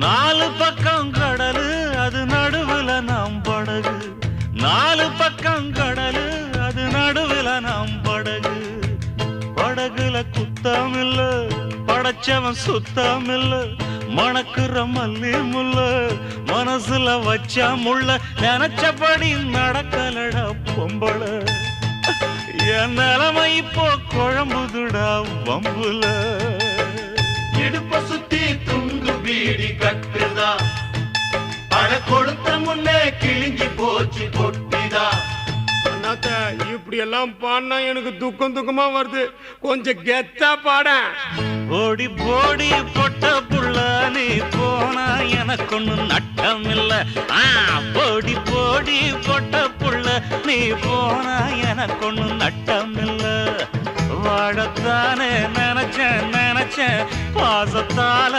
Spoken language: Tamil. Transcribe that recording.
நாலு பக்கம் கடலு அது நடுவுல நாம் படகு. நாலு பக்கம் கடலு அது நடுவுல நாம் படகு. படகுல குத்தமில்ல, படைச்சவன் சுத்தமில்ல. மணக்குற மல்லி முல்ல, மனசுல வச்சா முள்ள. நினைச்சபடி நடக்கலடா பொம்பள. என் நிலைமை இப்போ குழம்புதுடா வம்புல. இடுப்ப சுத்தி துண்டு பீடி கட்டுதா, பட கொடுத்த முன்னே கிழிஞ்சி போச்சு கொட்டிதா. அண்ணாத்த இப்படி எல்லாம் பாடினா எனக்கு துக்கம் துக்கமா வருது, கொஞ்சம் கெத்தா பாட. ஓடி போடி பொட்ட புள்ள நீ போனா எனக்கு ஒண்ணு நட்டம் இல்ல. போடி போடி பொட்ட புள்ள நீ போனா எனக்கு ஒண்ணு நட்டம் இல்ல. வாழத்தானே நினைச்சேன் நினைச்சேன் பாசத்தால